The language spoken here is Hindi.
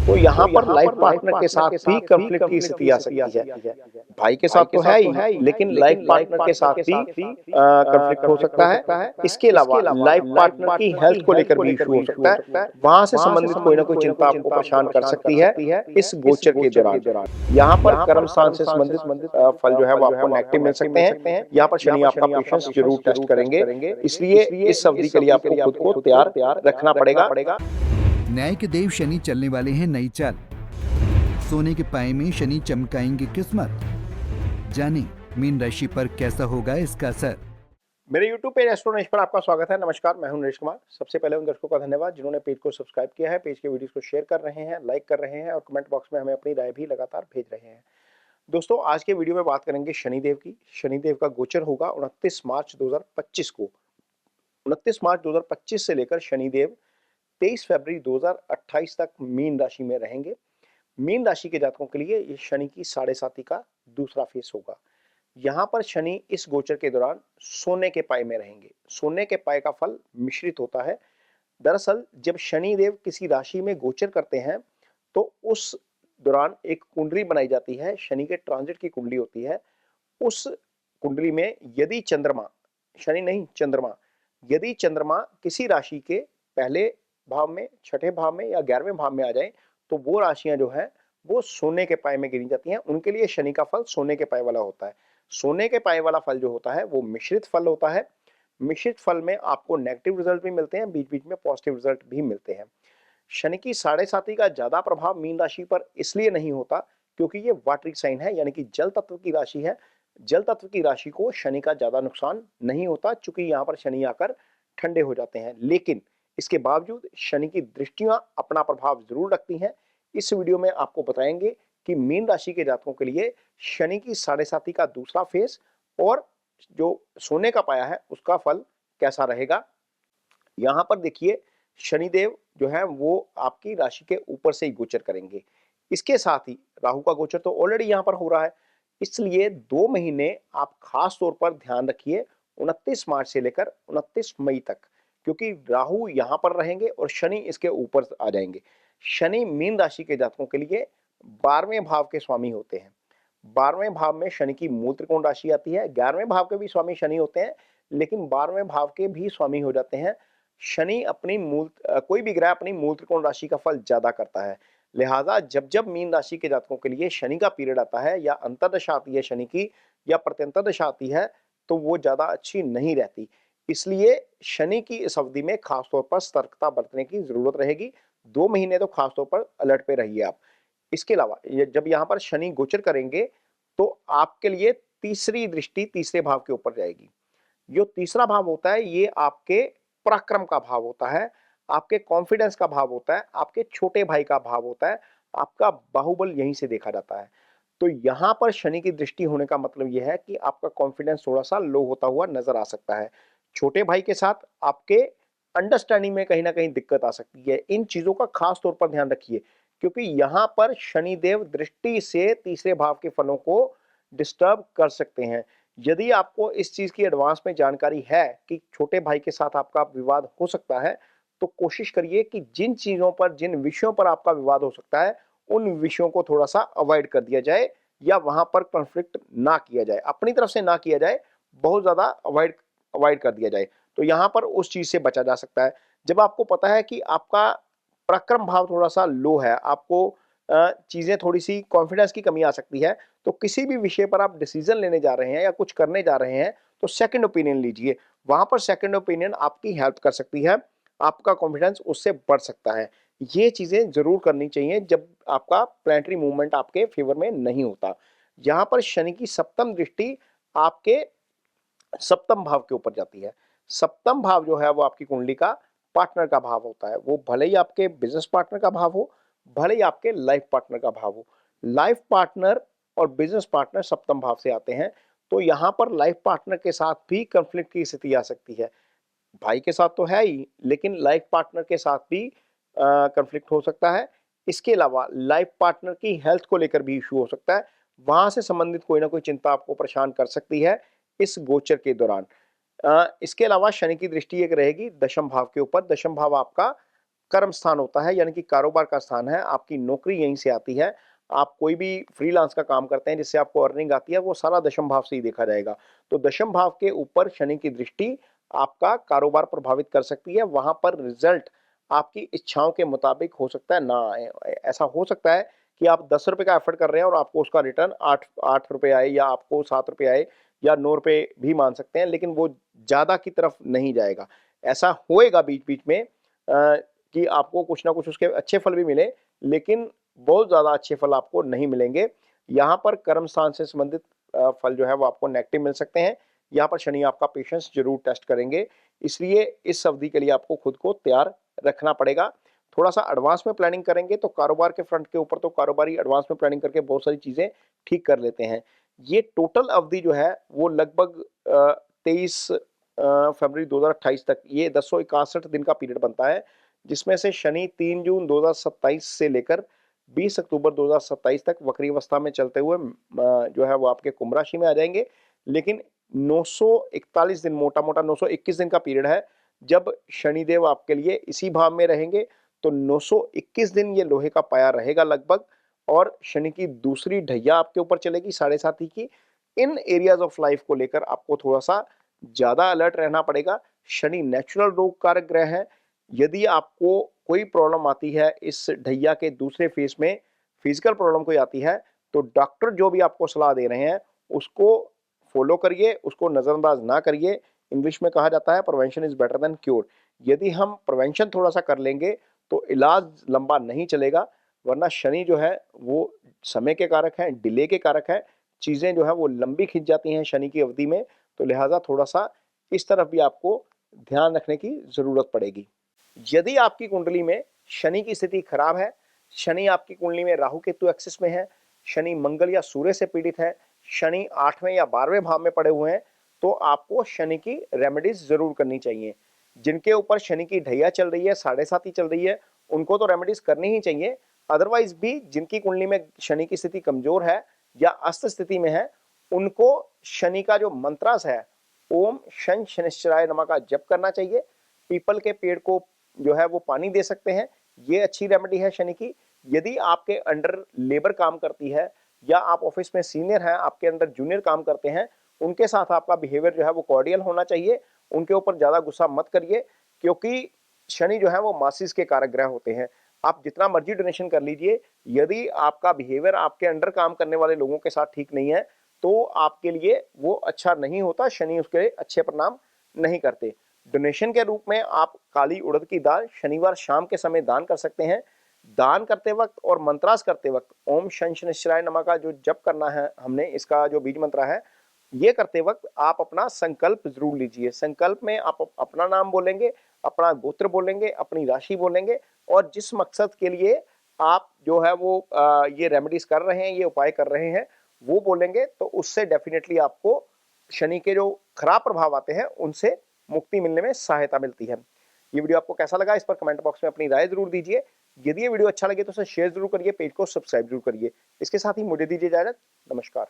तो यहाँ पर लाइफ पार्टनर के साथ भी कॉन्फ्लिक्ट की स्थिति आ सकती है। भाई के साथ तो है ही, लेकिन लाइफ पार्टनर के साथ भी कॉन्फ्लिक्ट हो सकता है। इसके अलावा लाइफ पार्टनर की हेल्थ को लेकर भी इशू हो सकता है। वहां से संबंधित कोई ना कोई चिंता आपको परेशान कर सकती है इस गोचर के दौरान। यहाँ पर कर्म स्थान से संबंधित फल जो है वो आपको नेगेटिव मिल सकते हैं। यहाँ पर शनि आपका पेशेंस जरूर टेस्ट करेंगे, इसलिए इस अवधि के लिए आपको खुद को तैयार रखना पड़ेगा। न्याय के देव शनि चलने वाले हैं नई चाल। सोने के पाए में शनि चमकाएंगे किस्मत। जाने मीन राशि पर कैसा होगा इसका असर। मेरे YouTube पेज एस्ट्रो नरेश पर आपका स्वागत है। नमस्कार, मैं हूं नरेश कुमार। सबसे पहले उन दर्शकों का धन्यवाद जिन्होंने पेज को सब्सक्राइब किया है, पेज के वीडियोस को शेयर कर रहे हैं, लाइक कर रहे हैं और कमेंट बॉक्स में हमें अपनी राय भी लगातार भेज रहे हैं। दोस्तों, आज के वीडियो में बात करेंगे शनिदेव की। शनिदेव का गोचर होगा 29 मार्च 2025 को। 29 मार्च 2025 से लेकर शनिदेव 23 फरवरी 2028 तक मीन राशि में रहेंगे। मीन राशि के जातकों के लिए ये शनि की साढ़े साती का दूसरा फेस होगा। यहाँ पर शनि इस गोचर के दौरान सोने के पाए में रहेंगे। सोने के पाए का फल मिश्रित होता है। दरअसल जब शनि देव किसी राशि में गोचर करते हैं तो उस दौरान एक कुंडली बनाई जाती है, शनि के ट्रांजिट की कुंडली होती है। उस कुंडली में यदि चंद्रमा, शनि नहीं चंद्रमा, यदि चंद्रमा किसी राशि के पहले भाव में, छठे भाव में या 11वें भाव में आ जाए तो वो राशियां जो है वो सोने के पाए में गिनी जाती हैं। उनके लिए शनि का फल सोने के पाए वाला होता है। सोने के पाए वाला फल जो होता है वो मिश्रित फल होता है। मिश्रित फल में आपको नेगेटिव रिजल्ट भी मिलते हैं, बीच बीच में पॉजिटिव रिजल्ट भी मिलते हैं। शनि की साढ़े साती का ज्यादा प्रभाव मीन राशि पर इसलिए नहीं होता क्योंकि ये वाटरी साइन है, यानी कि जल तत्व की राशि है। जल तत्व की राशि को शनि का ज्यादा नुकसान नहीं होता क्योंकि यहाँ पर शनि आकर ठंडे हो जाते हैं। लेकिन इसके बावजूद शनि की दृष्टियां अपना प्रभाव जरूर रखती हैं। इस वीडियो में आपको बताएंगे कि मीन राशि के जातकों के लिए शनि की साढ़े साती का दूसरा फेस और जो सोने का पाया है उसका फल कैसा रहेगा। यहां पर देखिए, शनिदेव जो है वो आपकी राशि के ऊपर से ही गोचर करेंगे। इसके साथ ही राहु का गोचर तो ऑलरेडी यहां पर हो रहा है, इसलिए 2 महीने आप खास तौर पर ध्यान रखिए 29 मार्च से लेकर 29 मई तक, क्योंकि राहु यहां पर रहेंगे और शनि इसके ऊपर आ जाएंगे। शनि मीन राशि के जातकों के लिए 12वें भाव के स्वामी होते हैं। 12वें भाव में शनि की मूल त्रिकोण राशि आती है। 11वें भाव के भी स्वामी शनि होते हैं, लेकिन 12वें भाव के भी स्वामी हो जाते हैं। शनि अपनी कोई भी ग्रह अपनी मूल त्रिकोण राशि का फल ज्यादा करता है। लिहाजा जब जब मीन राशि के जातकों के लिए शनि का पीरियड आता है या अंतर्दशा आती है शनि की या प्रत्यंतर दशा आती है तो वो ज्यादा अच्छी नहीं रहती। इसलिए शनि की इस अवधि में खासतौर पर सतर्कता बरतने की जरूरत रहेगी। 2 महीने तो खासतौर पर अलर्ट पे रहिए आप। इसके अलावा जब यहाँ पर शनि गोचर करेंगे तो आपके लिए तीसरी दृष्टि तीसरे भाव के ऊपर जाएगी। जो तीसरा भाव होता है ये आपके पराक्रम का भाव होता है, आपके कॉन्फिडेंस का भाव होता है, आपके छोटे भाई का भाव होता है। आपका बाहुबल यहीं से देखा जाता है। तो यहाँ पर शनि की दृष्टि होने का मतलब यह है कि आपका कॉन्फिडेंस थोड़ा सा लो होता हुआ नजर आ सकता है। छोटे भाई के साथ आपके अंडरस्टैंडिंग में कहीं ना कहीं दिक्कत आ सकती है। इन चीजों का खास तौर पर ध्यान रखिए क्योंकि यहाँ पर शनिदेव दृष्टि से तीसरे भाव के फलों को डिस्टर्ब कर सकते हैं। यदि आपको इस चीज की एडवांस में जानकारी है कि छोटे भाई के साथ आपका विवाद हो सकता है तो कोशिश करिए कि जिन चीजों पर, जिन विषयों पर आपका विवाद हो सकता है उन विषयों को थोड़ा सा अवॉइड कर दिया जाए या वहां पर कॉन्फ्लिक्ट ना किया जाए, अपनी तरफ से ना किया जाए, बहुत ज्यादा अवॉइड कर दिया जाए तो यहां पर उस चीज से बचा जा सकता है। जब आपको पता है कि आपका पराक्रम भाव थोड़ा सा लो है, आपको चीजें थोड़ी सी कॉन्फिडेंस की कमी आ सकती है, तो किसी भी विषय पर आप डिसीजन लेने जा रहे हैं या कुछ करने जा रहे हैं तो सेकंड ओपिनियन लीजिए। वहां पर सेकंड ओपिनियन आपकी हेल्प कर सकती है, आपका कॉन्फिडेंस उससे बढ़ सकता है। ये चीजें जरूर करनी चाहिए जब आपका प्लैनेटरी मूवमेंट आपके फेवर में नहीं होता। यहाँ पर शनि की सप्तम दृष्टि आपके सप्तम भाव के ऊपर जाती है। सप्तम भाव जो है वो आपकी कुंडली का पार्टनर का भाव होता है। वो भले ही आपके बिजनेस पार्टनर का भाव हो, भले ही आपके लाइफ पार्टनर का भाव हो। लाइफ पार्टनर और बिजनेस पार्टनर सप्तम भाव से आते हैं तो यहाँ पर लाइफ पार्टनर के साथ भी कंफ्लिक्ट की स्थिति आ सकती है। भाई के साथ तो है ही, लेकिन लाइफ पार्टनर के साथ भी कंफ्लिक्ट हो सकता है। इसके अलावा लाइफ पार्टनर की हेल्थ को लेकर भी इशू हो सकता है। वहां से संबंधित कोई ना कोई चिंता आपको परेशान कर सकती है इस गोचर के दौरान। इसके अलावा शनि की दृष्टि एक रहेगी दशम भाव के ऊपर। दशम भाव आपका कर्म स्थान होता है, यानी कि कारोबार का स्थान है, आपकी नौकरी यहीं से आती है। आप कोई भी फ्रीलांस का काम करते हैं जिससे आपको अर्निंग आती है, वो सारा दशम भाव से ही देखा जाएगा। तो दशम भाव के ऊपर शनि की दृष्टि आपका कारोबार प्रभावित कर सकती है। वहां पर रिजल्ट आपकी इच्छाओं के मुताबिक हो सकता है ना आए। ऐसा हो सकता है कि आप 10 रुपए का एफर्ट कर रहे हैं और आपको उसका रिटर्न 8 रुपए आए, या आपको 7 रुपए आए, या 9 रुपए भी मान सकते हैं, लेकिन वो ज्यादा की तरफ नहीं जाएगा। ऐसा होएगा बीच बीच में कि आपको कुछ ना कुछ उसके अच्छे फल भी मिले, लेकिन बहुत ज्यादा अच्छे फल आपको नहीं मिलेंगे। यहाँ पर कर्म स्थान से संबंधित फल जो है वो आपको नेगेटिव मिल सकते हैं। यहाँ पर शनि आपका पेशेंस जरूर टेस्ट करेंगे, इसलिए इस अवधि के लिए आपको खुद को तैयार रखना पड़ेगा। थोड़ा सा एडवांस में प्लानिंग करेंगे तो कारोबार के फ्रंट के ऊपर तो कारोबारी एडवांस में प्लानिंग करके बहुत सारी चीजें ठीक कर लेते हैं। ये टोटल अवधि जो है वो लगभग 23 फरवरी 2028 तक, ये 1061 दिन का पीरियड बनता है, जिसमें से शनि 3 जून 2027 से लेकर 20 अक्टूबर 2027 तक वक्री अवस्था में चलते हुए जो है वो आपके कुंभ राशि में आ जाएंगे। लेकिन 941 दिन, मोटा मोटा 921 दिन का पीरियड है जब शनिदेव आपके लिए इसी भाव में रहेंगे। तो 921 दिन ये लोहे का पाया रहेगा लगभग, और शनि की दूसरी ढैया आपके ऊपर चलेगी 7.5 की। इन एरियाज ऑफ लाइफ को लेकर आपको थोड़ा सा ज्यादा अलर्ट रहना पड़ेगा। शनि नेचुरल रोग कारक ग्रह है। यदि आपको कोई प्रॉब्लम आती है इस ढैया के दूसरे फेज में, फिजिकल प्रॉब्लम कोई आती है, तो डॉक्टर जो भी आपको सलाह दे रहे हैं उसको फॉलो करिए, उसको नजरअंदाज ना करिए। इंग्लिश में कहा जाता है prevention is better than cure. यदि हम प्रिवेंशन थोड़ा सा कर लेंगे तो इलाज लंबा नहीं चलेगा, वरना शनि जो है वो समय के कारक हैं, डिले के कारक हैं। चीजें जो है वो लंबी खिंच जाती हैं शनि की अवधि में, तो लिहाजा थोड़ा सा इस तरफ भी आपको ध्यान रखने की जरूरत पड़ेगी। यदि आपकी कुंडली में शनि की स्थिति खराब है, शनि आपकी कुंडली में राहु केतु एक्सिस में है, शनि मंगल या सूर्य से पीड़ित है, शनि 8वें या 12वें भाव में पड़े हुए हैं, तो आपको शनि की रेमेडीज जरूर करनी चाहिए। जिनके ऊपर शनि की ढैया चल रही है, 7.5 चल रही है, उनको तो रेमेडीज करनी ही चाहिए। अदरवाइज भी जिनकी कुंडली में शनि की स्थिति कमजोर है या अस्त स्थिति में है, उनको शनि का जो मंत्रास है ओम शन शनिश्चराय नमः का जप करना चाहिए। पीपल के पेड़ को जो है वो पानी दे सकते हैं, ये अच्छी रेमेडी है शनि की। यदि आपके अंडर लेबर काम करती है या आप ऑफिस में सीनियर हैं, आपके अंदर जूनियर काम करते हैं, उनके साथ आपका बिहेवियर जो है वो कॉर्डियल होना चाहिए। उनके ऊपर ज्यादा गुस्सा मत करिए, क्योंकि शनि जो है वो मासिस के कारक ग्रह होते हैं। आप जितना मर्जी डोनेशन कर लीजिए, यदि आपका बिहेवियर आपके अंडर काम करने वाले लोगों के साथ ठीक नहीं है तो आपके लिए वो अच्छा नहीं होता, शनि उसके लिए अच्छे परिणाम नहीं करते। डोनेशन के रूप में आप काली उड़द की दाल शनिवार शाम के समय दान कर सकते हैं। दान करते वक्त और मंत्रास करते वक्त ओम शन शनिश्चराय नमः का जो जप करना है हमने, इसका जो बीज मंत्र है, ये करते वक्त आप अपना संकल्प जरूर लीजिए। संकल्प में आप अपना नाम बोलेंगे, अपना गोत्र बोलेंगे, अपनी राशि बोलेंगे, और जिस मकसद के लिए आप जो है वो ये रेमेडीज कर रहे हैं, ये उपाय कर रहे हैं, वो बोलेंगे, तो उससे डेफिनेटली आपको शनि के जो खराब प्रभाव आते हैं उनसे मुक्ति मिलने में सहायता मिलती है। ये वीडियो आपको कैसा लगा, इस पर कमेंट बॉक्स में अपनी राय जरूर दीजिए। यदि ये वीडियो अच्छा लगे तो उसे शेयर जरूर करिए, पेज को सब्सक्राइब जरूर करिए। इसके साथ ही मुझे दीजिए इजाजत। नमस्कार।